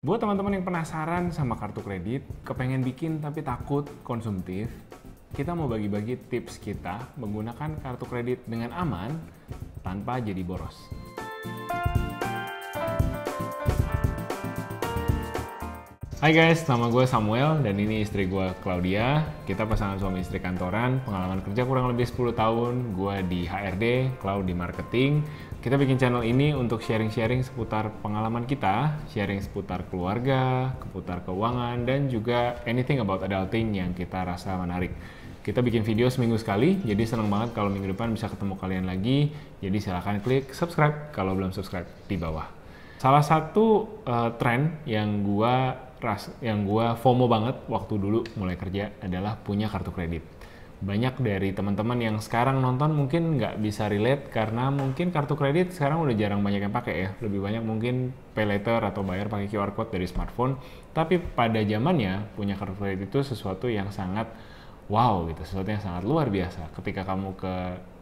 Buat teman-teman yang penasaran sama kartu kredit, kepengen bikin tapi takut konsumtif, kita mau bagi-bagi tips kita menggunakan kartu kredit dengan aman tanpa jadi boros. Hai guys, nama gue Samuel dan ini istri gue Claudia. Kita pasangan suami istri kantoran, pengalaman kerja kurang lebih 10 tahun. Gue di HRD, Cloud di marketing. Kita bikin channel ini untuk sharing-sharing seputar pengalaman kita, sharing seputar keluarga, seputar keuangan, dan juga anything about adulting yang kita rasa menarik. Kita bikin video seminggu sekali, jadi senang banget kalau minggu depan bisa ketemu kalian lagi. Jadi silahkan klik subscribe kalau belum subscribe di bawah. Salah satu tren yang gua FOMO banget waktu dulu mulai kerja adalah punya kartu kredit. Banyak dari teman-teman yang sekarang nonton mungkin nggak bisa relate karena mungkin kartu kredit sekarang udah jarang banyak yang pakai ya. Lebih banyak mungkin pay later atau bayar pakai QR code dari smartphone. Tapi pada zamannya punya kartu kredit itu sesuatu yang sangat wow gitu, sesuatu yang sangat luar biasa. Ketika kamu ke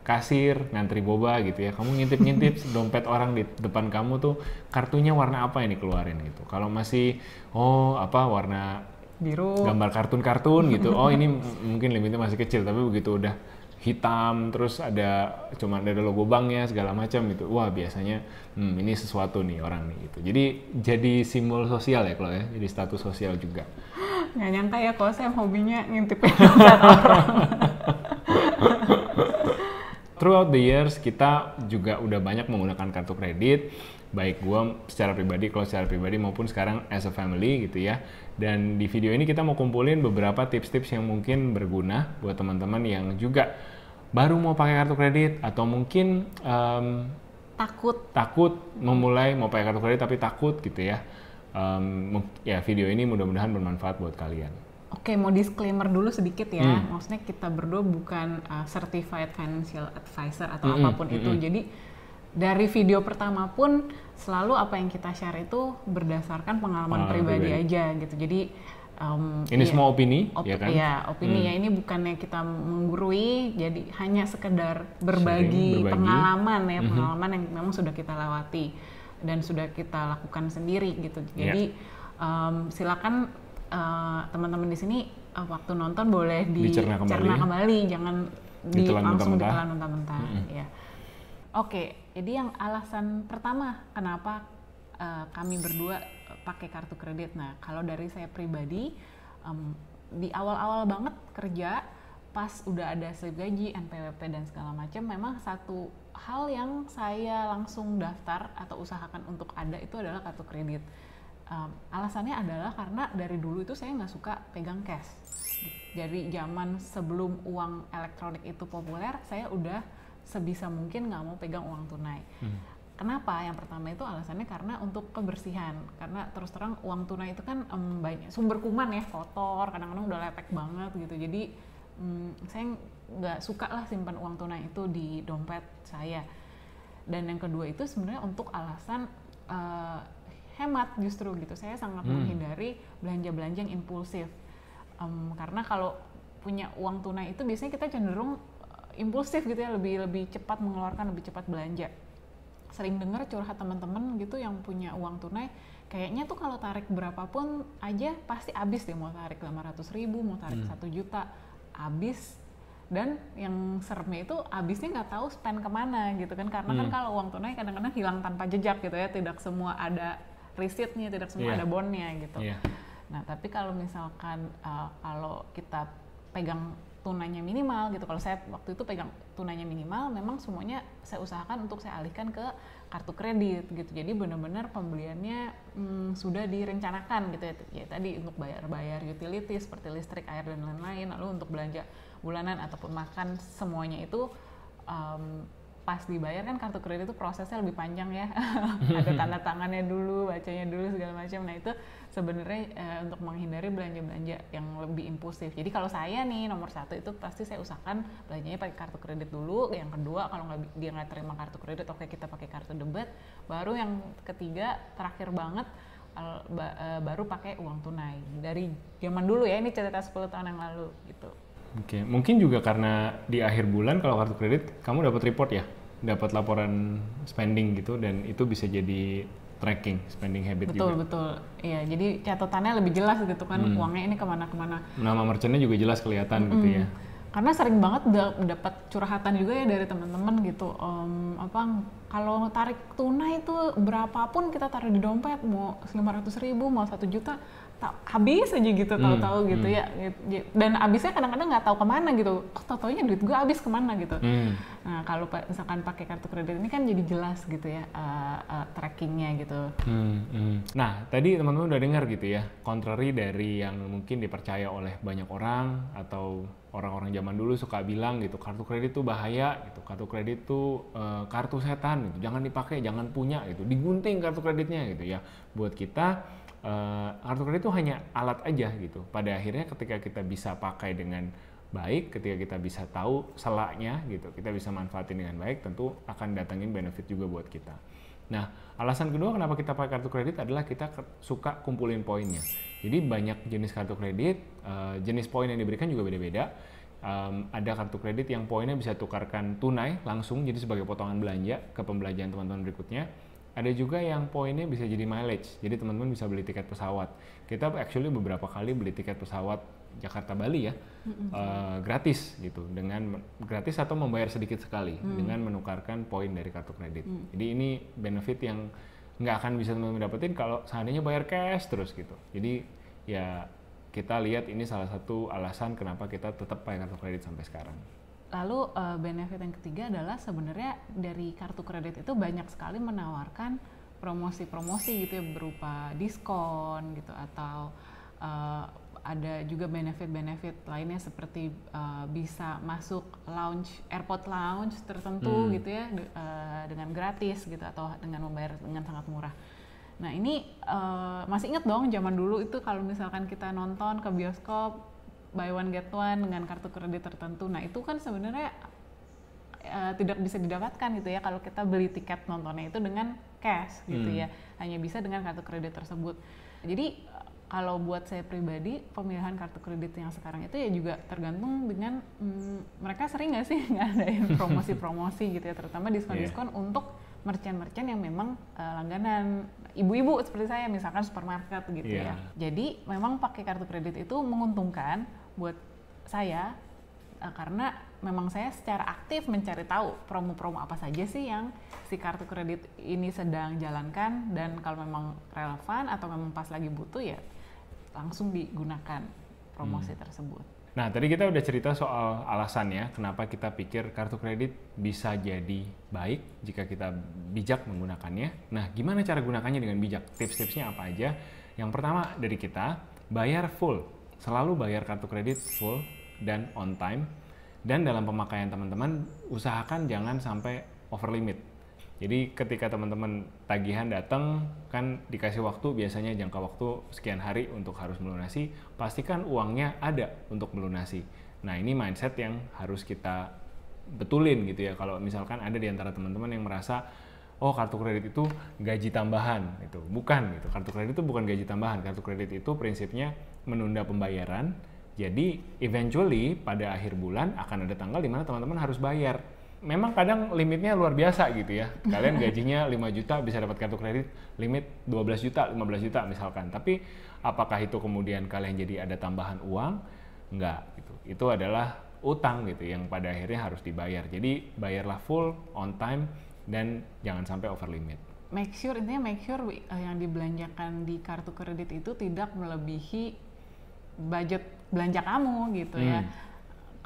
kasir, ngantri boba gitu ya, kamu ngintip-ngintip dompet orang di depan kamu tuh kartunya warna apa yang dikeluarin gitu. Kalau masih warna biru, gambar kartun-kartun gitu, ini mungkin limitnya masih kecil, tapi begitu udah hitam terus cuma ada logo banknya segala macam gitu, wah biasanya ini sesuatu nih orang nih gitu. Jadi simbol sosial ya kalau ya, jadi status sosial juga. nggak nyangka ya kalau saya hobinya ngintipin dompet orang. Throughout the years, kita juga udah banyak menggunakan kartu kredit, baik gue secara pribadi, kalau secara pribadi maupun sekarang as a family gitu ya. Dan di video ini kita mau kumpulin beberapa tips-tips yang mungkin berguna buat teman-teman yang juga baru mau pakai kartu kredit atau mungkin takut memulai mau pakai kartu kredit tapi takut gitu ya. Ya video ini mudah-mudahan bermanfaat buat kalian. Oke, mau disclaimer dulu sedikit ya. Maksudnya kita berdua bukan certified financial advisor atau apapun itu. Jadi dari video pertama pun selalu apa yang kita share itu berdasarkan pengalaman pribadi aja gitu. Jadi ini semua opini, ya kan? Iya, opini ya. Ini bukannya kita menggurui, jadi hanya sekedar berbagi. Pengalaman ya, pengalaman yang memang sudah kita lewati dan sudah kita lakukan sendiri gitu. Jadi silakan teman-teman di sini waktu nonton boleh dicerna kembali, jangan langsung ditelan mentah-mentah. Ya. Oke, jadi yang alasan pertama kenapa kami berdua pakai kartu kredit. Nah, kalau dari saya pribadi di awal-awal banget kerja, pas udah ada slip gaji, NPWP dan segala macam, memang satu hal yang saya langsung daftar atau usahakan untuk ada itu adalah kartu kredit. Alasannya adalah karena dari dulu itu saya nggak suka pegang cash. Dari zaman sebelum uang elektronik itu populer, saya udah sebisa mungkin nggak mau pegang uang tunai. Kenapa? Yang pertama itu alasannya karena untuk kebersihan. Karena terus terang uang tunai itu kan banyak sumber kuman ya, kotor, kadang-kadang udah lepek banget gitu. Jadi saya nggak suka lah simpan uang tunai itu di dompet saya. Dan yang kedua itu sebenarnya untuk alasan hemat justru gitu. Saya sangat menghindari belanja-belanja yang impulsif. Karena kalau punya uang tunai itu biasanya kita cenderung impulsif gitu ya, lebih cepat mengeluarkan, lebih cepat belanja. Sering dengar curhat teman-teman gitu yang punya uang tunai, kayaknya tuh kalau tarik berapapun aja pasti habis deh, mau tarik 500.000, mau tarik 1 juta, habis. Dan yang seremnya itu habisnya nggak tahu spend kemana gitu kan, karena kan kalau uang tunai kadang-kadang hilang tanpa jejak gitu ya, tidak semua ada receipt-nya, tidak semua ada bond-nya gitu. Nah, tapi kalau misalkan kalau kita pegang tunainya minimal gitu, kalau saya waktu itu pegang tunainya minimal, memang semuanya saya usahakan untuk saya alihkan ke kartu kredit gitu. Jadi benar-benar pembeliannya sudah direncanakan gitu ya. Tadi untuk bayar utilities seperti listrik, air dan lain-lain, lalu untuk belanja bulanan ataupun makan, semuanya itu pas dibayar kan kartu kredit itu prosesnya lebih panjang ya. Ada tanda tangannya dulu, bacanya dulu segala macam. Nah, itu sebenarnya untuk menghindari belanja-belanja yang lebih impulsif. Jadi kalau saya nih nomor 1 itu pasti saya usahakan belanjanya pakai kartu kredit dulu. Yang kedua, kalau dia nggak terima kartu kredit, oke kita pakai kartu debit. Baru yang ketiga, terakhir banget baru pakai uang tunai. Dari zaman dulu ya, ini cerita 10 tahun yang lalu gitu. Oke, mungkin juga karena di akhir bulan kalau kartu kredit kamu dapat report ya, dapat laporan spending gitu, dan itu bisa jadi tracking spending habit betul, juga. Betul, iya. Jadi catatannya lebih jelas gitu kan, uangnya ini kemana-kemana. Nama merchantnya juga jelas kelihatan gitu ya. Karena sering banget dapat curhatan juga ya dari teman-teman gitu, kalau tarik tunai itu berapapun kita taruh di dompet, mau 500.000, mau 1 juta, habis aja gitu, tahu-tahu gitu ya. Dan habisnya kadang-kadang nggak tahu kemana gitu, tahu-taunya duit gue habis kemana gitu. Nah kalau misalkan pakai kartu kredit ini kan jadi jelas gitu ya, trackingnya gitu. Nah tadi teman-teman udah dengar gitu ya, contrary dari yang mungkin dipercaya oleh banyak orang atau orang-orang zaman dulu suka bilang gitu, kartu kredit tuh bahaya gitu, kartu kredit tuh kartu setan gitu, jangan dipakai, jangan punya gitu, digunting kartu kreditnya gitu ya. Buat kita kartu kredit itu hanya alat aja gitu. Pada akhirnya ketika kita bisa pakai dengan baik, ketika kita bisa tahu selaknya gitu, kita bisa manfaatin dengan baik, tentu akan datangin benefit juga buat kita. Nah, alasan kedua kenapa kita pakai kartu kredit adalah kita suka kumpulin poinnya. Jadi banyak jenis kartu kredit, jenis poin yang diberikan juga beda-beda. Ada kartu kredit yang poinnya bisa tukarkan tunai langsung, jadi sebagai potongan belanja ke pembelanjaan teman-teman berikutnya. Ada juga yang poinnya bisa jadi mileage, jadi teman-teman bisa beli tiket pesawat. Kita actually beberapa kali beli tiket pesawat Jakarta-Bali ya, gratis gitu, dengan gratis atau membayar sedikit sekali dengan menukarkan poin dari kartu kredit. Jadi ini benefit yang nggak akan bisa teman-teman dapetin kalau seandainya bayar cash terus gitu. Jadi ya kita lihat ini salah satu alasan kenapa kita tetap pakai kartu kredit sampai sekarang. Lalu benefit yang ketiga adalah sebenarnya dari kartu kredit itu banyak sekali menawarkan promosi-promosi gitu ya, berupa diskon gitu, atau ada juga benefit-benefit lainnya seperti bisa masuk airport lounge tertentu gitu ya, dengan gratis gitu, atau dengan membayar dengan sangat murah. Nah ini masih inget dong zaman dulu itu kalau misalkan kita nonton ke bioskop buy one get one dengan kartu kredit tertentu, nah itu kan sebenarnya tidak bisa didapatkan gitu ya kalau kita beli tiket nontonnya itu dengan cash gitu ya, hanya bisa dengan kartu kredit tersebut. Jadi kalau buat saya pribadi, pemilihan kartu kredit yang sekarang itu ya juga tergantung dengan mereka sering nggak sih ngadain promosi-promosi gitu ya, terutama diskon-diskon untuk merchant-merchant yang memang langganan ibu-ibu seperti saya, misalkan supermarket gitu ya. Jadi memang pakai kartu kredit itu menguntungkan buat saya karena memang saya secara aktif mencari tahu promo-promo apa saja sih yang si kartu kredit ini sedang jalankan, dan kalau memang relevan atau memang pas lagi butuh ya langsung digunakan promosi tersebut. Nah, tadi kita udah cerita soal alasannya kenapa kita pikir kartu kredit bisa jadi baik jika kita bijak menggunakannya. Nah, gimana cara gunakannya dengan bijak? Tips-tipsnya apa aja? Yang pertama dari kita, bayar full. Selalu bayar kartu kredit full dan on time. Dan dalam pemakaian teman-teman, usahakan jangan sampai over limit. Jadi ketika teman-teman tagihan datang, kan dikasih waktu, biasanya jangka waktu sekian hari untuk harus melunasi, pastikan uangnya ada untuk melunasi. Nah ini mindset yang harus kita betulin gitu ya. Kalau misalkan ada di antara teman-teman yang merasa, oh kartu kredit itu gaji tambahan, itu bukan gitu. Kartu kredit itu bukan gaji tambahan. Kartu kredit itu prinsipnya menunda pembayaran. Jadi eventually pada akhir bulan akan ada tanggal di mana teman-teman harus bayar. Memang kadang limitnya luar biasa gitu ya. Kalian gajinya 5 juta bisa dapat kartu kredit limit 12 juta, 15 juta misalkan. Tapi apakah itu kemudian kalian jadi ada tambahan uang? Enggak gitu. Itu adalah utang gitu yang pada akhirnya harus dibayar. Jadi bayarlah full, on time, dan jangan sampai over limit. Intinya make sure yang dibelanjakan di kartu kredit itu tidak melebihi budget belanja kamu gitu ya.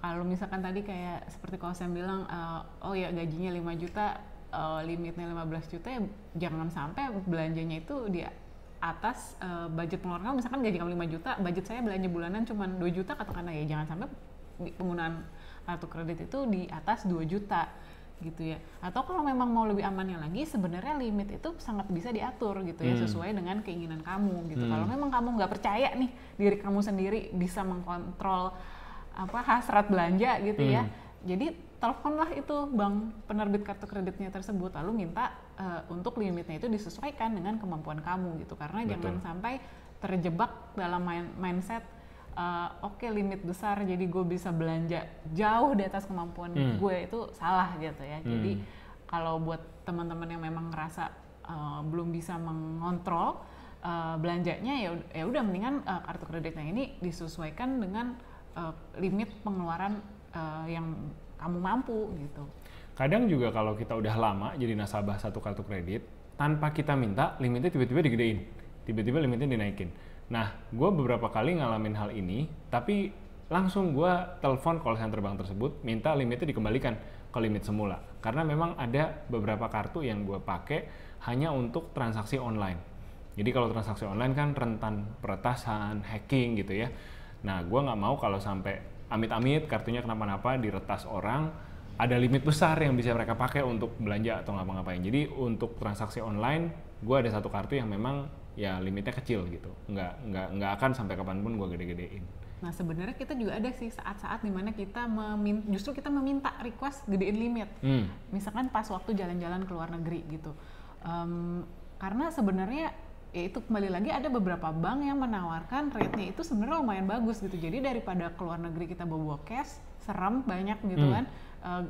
Kalau misalkan tadi kayak seperti kalau saya bilang, oh ya gajinya 5 juta, limitnya 15 juta, ya jangan sampai belanjanya itu di atas budget pengeluaran kamu. Misalkan gaji kamu 5 juta, budget saya belanja bulanan cuma 2 juta katakanlah ya, jangan sampai penggunaan kartu kredit itu di atas 2 juta gitu ya. Atau kalau memang mau lebih amannya lagi, sebenarnya limit itu sangat bisa diatur gitu ya, sesuai dengan keinginan kamu gitu. Kalau memang kamu nggak percaya nih diri kamu sendiri bisa mengkontrol hasrat belanja gitu ya, jadi teleponlah itu bank penerbit kartu kreditnya tersebut, lalu minta untuk limitnya itu disesuaikan dengan kemampuan kamu gitu, karena jangan sampai terjebak dalam mindset oke, limit besar jadi gue bisa belanja jauh di atas kemampuan gue, itu salah gitu ya. Jadi kalau buat teman-teman yang memang ngerasa belum bisa mengontrol belanjanya, ya udah mendingan kartu kreditnya ini disesuaikan dengan limit pengeluaran yang kamu mampu gitu. Kadang juga kalau kita udah lama jadi nasabah satu kartu kredit, tanpa kita minta limitnya tiba-tiba digedein, tiba-tiba limitnya dinaikin. Nah, gue beberapa kali ngalamin hal ini, tapi langsung gue telepon call center bank tersebut, minta limitnya dikembalikan ke limit semula. Karena memang ada beberapa kartu yang gue pakai hanya untuk transaksi online. Jadi kalau transaksi online kan rentan peretasan, hacking gitu ya. Nah, gue nggak mau kalau sampai amit-amit kartunya kenapa-napa diretas orang, ada limit besar yang bisa mereka pakai untuk belanja atau ngapa-ngapain. Jadi untuk transaksi online, gue ada satu kartu yang memang ya limitnya kecil gitu, nggak akan sampai kapanpun gue gede-gedein. Nah sebenarnya kita juga ada sih saat-saat dimana kita justru kita meminta request gedein limit. Misalkan pas waktu jalan-jalan ke luar negeri gitu. Karena sebenarnya ya itu kembali lagi ada beberapa bank yang menawarkan rate-nya itu sebenarnya lumayan bagus gitu. Jadi daripada ke luar negeri kita bawa cash, serem banyak gitu kan,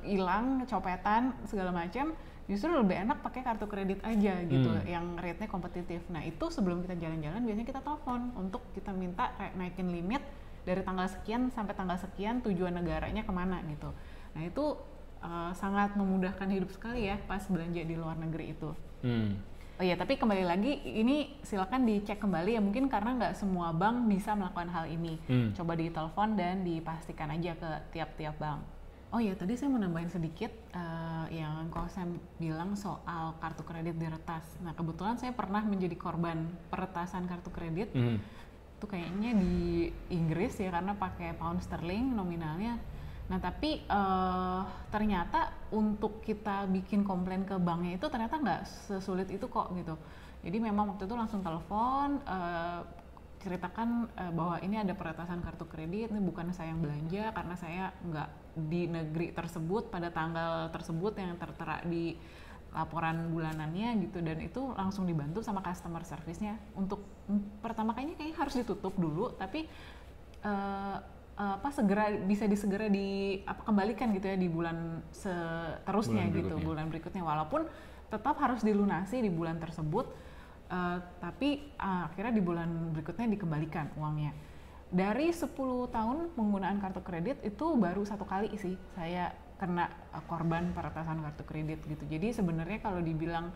hilang, copetan segala macam, justru lebih enak pakai kartu kredit aja gitu, yang rate-nya kompetitif. Nah itu sebelum kita jalan-jalan biasanya kita telepon untuk kita minta naikin limit dari tanggal sekian sampai tanggal sekian, tujuan negaranya kemana gitu. Nah itu sangat memudahkan hidup sekali ya pas belanja di luar negeri itu. Oh iya, tapi kembali lagi ini silakan dicek kembali ya, mungkin karena nggak semua bank bisa melakukan hal ini. Coba ditelepon dan dipastikan aja ke tiap-tiap bank. Oh iya, tadi saya mau nambahin sedikit yang kalau saya bilang soal kartu kredit diretas. Nah kebetulan saya pernah menjadi korban peretasan kartu kredit. Itu kayaknya di Inggris ya, karena pakai pound sterling nominalnya. Nah tapi ternyata untuk kita bikin komplain ke banknya itu ternyata nggak sesulit itu kok gitu. Jadi memang waktu itu langsung telepon, ceritakan bahwa ini ada peretasan kartu kredit, ini bukan saya yang belanja karena saya nggak di negeri tersebut pada tanggal tersebut yang tertera di laporan bulanannya gitu, dan itu langsung dibantu sama customer service-nya. Untuk pertama kayaknya harus ditutup dulu, tapi bisa disegera kembalikan gitu ya di bulan seterusnya gitu, bulan berikutnya, walaupun tetap harus dilunasi di bulan tersebut, tapi akhirnya di bulan berikutnya dikembalikan uangnya. Dari 10 tahun penggunaan kartu kredit itu baru 1 kali sih saya kena korban peretasan kartu kredit gitu. Jadi sebenarnya kalau dibilang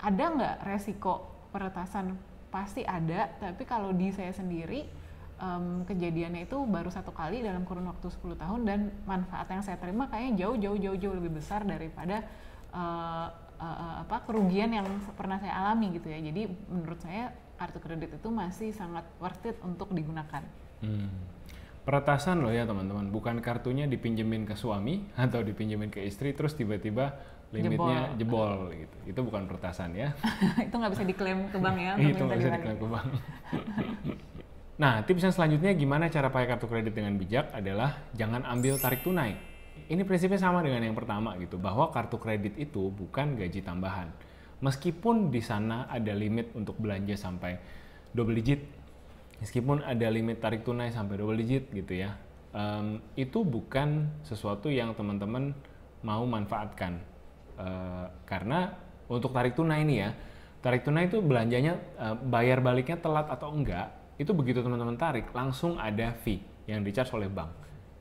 ada nggak resiko peretasan, pasti ada, tapi kalau di saya sendiri kejadiannya itu baru 1 kali dalam kurun waktu 10 tahun, dan manfaat yang saya terima kayaknya jauh lebih besar daripada kerugian yang pernah saya alami gitu ya. Jadi menurut saya kartu kredit itu masih sangat worth it untuk digunakan. Peretasan loh ya teman-teman, bukan kartunya dipinjemin ke suami atau dipinjemin ke istri terus tiba-tiba limitnya jebol gitu. Itu bukan peretasan ya. Itu nggak bisa diklaim ke bank ya. Itu nggak bisa diklaim ke bank. Nah, tips yang selanjutnya gimana cara pakai kartu kredit dengan bijak adalah jangan ambil tarik tunai. Ini prinsipnya sama dengan yang pertama gitu, bahwa kartu kredit itu bukan gaji tambahan. Meskipun di sana ada limit untuk belanja sampai double digit, meskipun ada limit tarik tunai sampai double digit gitu ya, itu bukan sesuatu yang teman-teman mau manfaatkan. Karena untuk tarik tunai ini ya, tarik tunai itu belanjanya bayar baliknya telat atau enggak, itu begitu teman-teman tarik langsung ada fee yang di-charge oleh bank.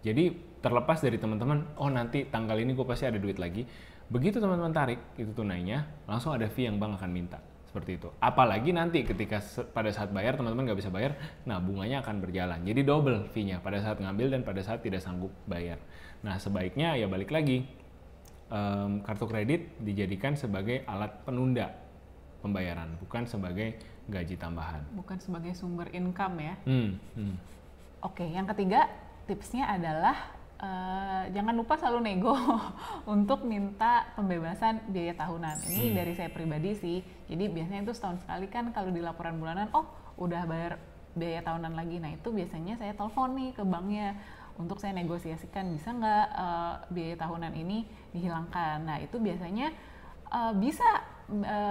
Jadi terlepas dari teman-teman, oh nanti tanggal ini gue pasti ada duit lagi, begitu teman-teman tarik itu tunainya langsung ada fee yang bank akan minta, seperti itu. Apalagi nanti ketika pada saat bayar teman-teman nggak bisa bayar, nah bunganya akan berjalan, jadi double fee-nya pada saat ngambil dan pada saat tidak sanggup bayar. Nah sebaiknya ya balik lagi, kartu kredit dijadikan sebagai alat penunda pembayaran, bukan sebagai gaji tambahan. Bukan sebagai sumber income ya. Oke, yang ketiga tipsnya adalah jangan lupa selalu nego untuk minta pembebasan biaya tahunan. Ini dari saya pribadi sih. Jadi biasanya itu setahun sekali kan kalau di laporan bulanan, oh udah bayar biaya tahunan lagi. Nah itu biasanya saya telepon nih ke banknya untuk saya negosiasikan, bisa nggak biaya tahunan ini dihilangkan. Nah itu biasanya bisa,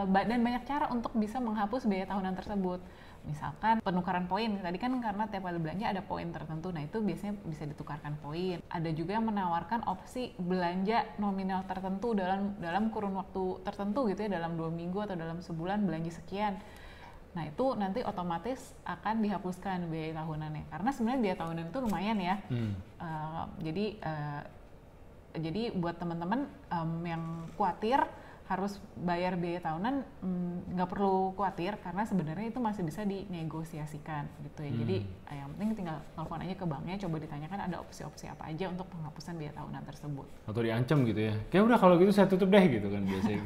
dan banyak cara untuk bisa menghapus biaya tahunan tersebut. Misalkan penukaran poin, tadi kan karena tiap kali belanja ada poin tertentu, nah itu biasanya bisa ditukarkan poin. Ada juga yang menawarkan opsi belanja nominal tertentu dalam kurun waktu tertentu gitu ya, dalam 2 minggu atau dalam sebulan belanja sekian. Nah itu nanti otomatis akan dihapuskan biaya tahunannya, karena sebenarnya biaya tahunan itu lumayan ya. Jadi buat teman-teman yang khawatir harus bayar biaya tahunan, nggak perlu khawatir karena sebenarnya itu masih bisa dinegosiasikan gitu ya. Jadi yang penting tinggal telepon aja ke banknya, coba ditanyakan ada opsi-opsi apa aja untuk penghapusan biaya tahunan tersebut. Atau diancam gitu ya, kayak udah kalau gitu saya tutup deh gitu kan biasanya.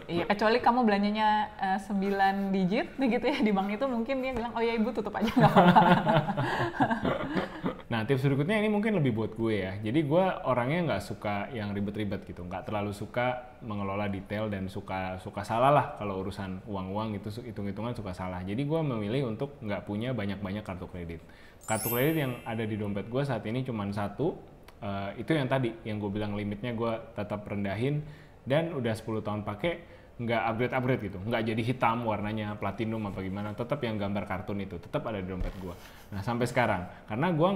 Iya, kecuali kamu belanjanya 9 digit gitu ya di bank itu, mungkin dia bilang oh ya ibu tutup aja nggak apa-apa. Nah tips berikutnya ini mungkin lebih buat gue ya. Jadi gue orangnya nggak suka yang ribet-ribet gitu, nggak terlalu suka mengelola detail dan suka salah lah kalau urusan uang itu hitung-hitungan suka salah. Jadi gue memilih untuk nggak punya banyak-banyak kartu kredit. Kartu kredit yang ada di dompet gue saat ini cuma satu, itu yang tadi yang gue bilang limitnya gue tetap rendahin dan udah 10 tahun pakai, nggak upgrade gitu, nggak jadi hitam warnanya platinum apa gimana, tetap yang gambar kartun itu tetap ada di dompet gue. Nah sampai sekarang karena gue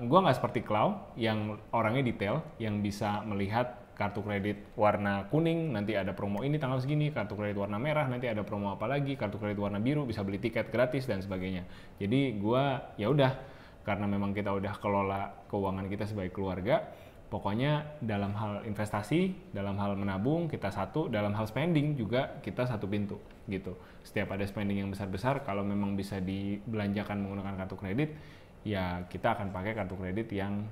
nggak seperti Clau yang orangnya detail, yang bisa melihat kartu kredit warna kuning nanti ada promo ini tanggal segini, kartu kredit warna merah nanti ada promo apa lagi, kartu kredit warna biru bisa beli tiket gratis dan sebagainya. Jadi gue ya udah, karena memang kita udah kelola keuangan kita sebagai keluarga, pokoknya dalam hal investasi, dalam hal menabung kita satu, dalam hal spending juga kita satu pintu gitu. Setiap ada spending yang besar-besar, kalau memang bisa dibelanjakan menggunakan kartu kredit, ya kita akan pakai kartu kredit yang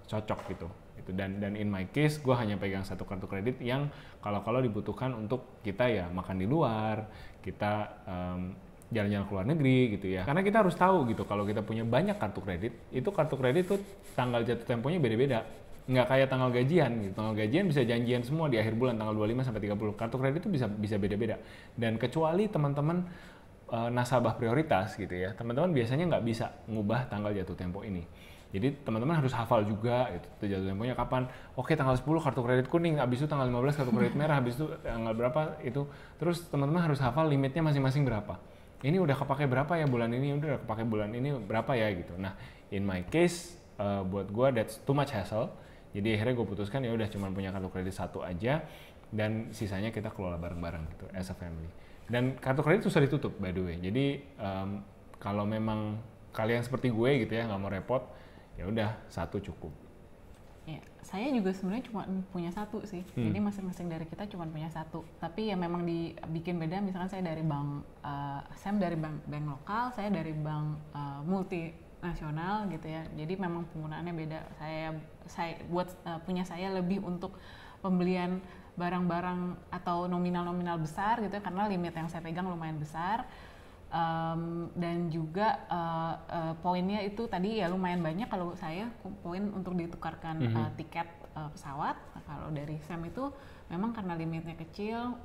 cocok gitu. Dan in my case, gue hanya pegang satu kartu kredit yang kalau dibutuhkan untuk kita ya makan di luar, kita jalan-jalan ke luar negeri gitu ya. Karena kita harus tahu gitu, kalau kita punya banyak kartu kredit, itu kartu kredit tuh tanggal jatuh temponya beda-beda. Nggak kayak tanggal gajian gitu. Tanggal gajian bisa janjian semua di akhir bulan tanggal 25 sampai 30. Kartu kredit itu bisa beda-beda. Dan kecuali teman-teman nasabah prioritas gitu ya, teman-teman biasanya nggak bisa ngubah tanggal jatuh tempo ini. Jadi teman-teman harus hafal juga itu jatuh temponya kapan. Oke, tanggal 10 kartu kredit kuning, habis itu tanggal 15 kartu kredit merah, habis itu tanggal berapa itu. Terus teman-teman harus hafal limitnya masing-masing berapa. Ini udah kepake berapa ya bulan ini, udah kepake bulan ini berapa ya gitu. Nah, in my case buat gue that's too much hassle. Jadi akhirnya gue putuskan ya udah cuma punya kartu kredit satu aja dan sisanya kita kelola bareng-bareng gitu as a family. Dan kartu kredit susah ditutup by the way. Jadi kalau memang kalian seperti gue gitu ya nggak mau repot, ya udah satu cukup. Ya, saya juga sebenarnya cuma punya satu sih. Jadi masing-masing dari kita cuma punya satu. Tapi ya memang dibikin beda. Misalkan saya dari bank, bank lokal, saya dari bank multinasional gitu ya. Jadi memang penggunaannya beda. Punya saya lebih untuk pembelian barang-barang atau nominal-nominal besar gitu ya, karena limit yang saya pegang lumayan besar. Dan juga poinnya itu tadi ya lumayan banyak. Kalau saya poin untuk ditukarkan tiket pesawat. Kalau dari Sam itu memang karena limitnya kecil,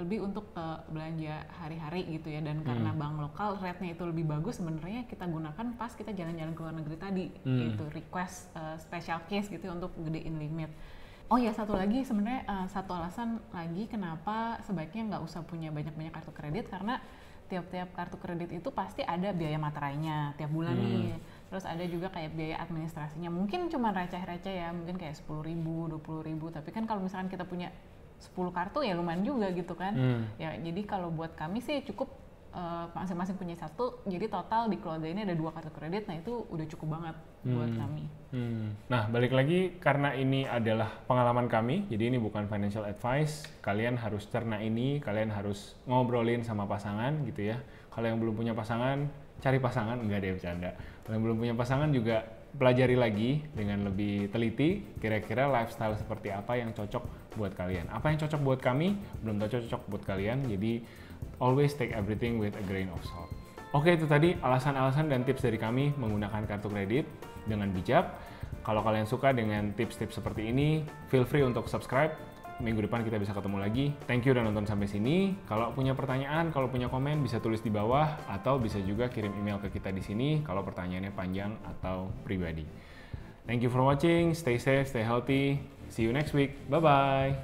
lebih untuk belanja hari-hari gitu ya, dan karena bank lokal rate-nya itu lebih bagus, sebenarnya kita gunakan pas kita jalan-jalan ke luar negeri tadi itu request special case gitu ya, untuk gedein limit. Oh ya, satu lagi sebenarnya satu alasan lagi kenapa sebaiknya nggak usah punya banyak-banyak kartu kredit, karena tiap-tiap kartu kredit itu pasti ada biaya materainya tiap bulan nih. Terus ada juga kayak biaya administrasinya. Mungkin cuma receh-receh ya, mungkin kayak 10.000, 20.000. Tapi kan kalau misalkan kita punya 10 kartu ya lumayan juga gitu kan. Ya jadi kalau buat kami sih cukup masing-masing punya satu. Jadi total di keluarga ini ada 2 kartu kredit. Nah itu udah cukup banget buat kami. Nah balik lagi, karena ini adalah pengalaman kami, jadi ini bukan financial advice. Kalian harus cerna ini, kalian harus ngobrolin sama pasangan gitu ya. Kalau yang belum punya pasangan, cari pasangan, enggak deh bercanda. Kalau yang belum punya pasangan juga pelajari lagi dengan lebih teliti, kira-kira lifestyle seperti apa yang cocok buat kalian. Apa yang cocok buat kami, belum tentu cocok buat kalian, jadi always take everything with a grain of salt. Oke, itu tadi alasan-alasan dan tips dari kami menggunakan kartu kredit dengan bijak. Kalau kalian suka dengan tips-tips seperti ini, feel free untuk subscribe. Minggu depan kita bisa ketemu lagi. Thank you udah nonton sampai sini. Kalau punya pertanyaan, kalau punya komen bisa tulis di bawah, atau bisa juga kirim email ke kita di sini kalau pertanyaannya panjang atau pribadi. Thank you for watching. Stay safe, stay healthy. See you next week. Bye-bye.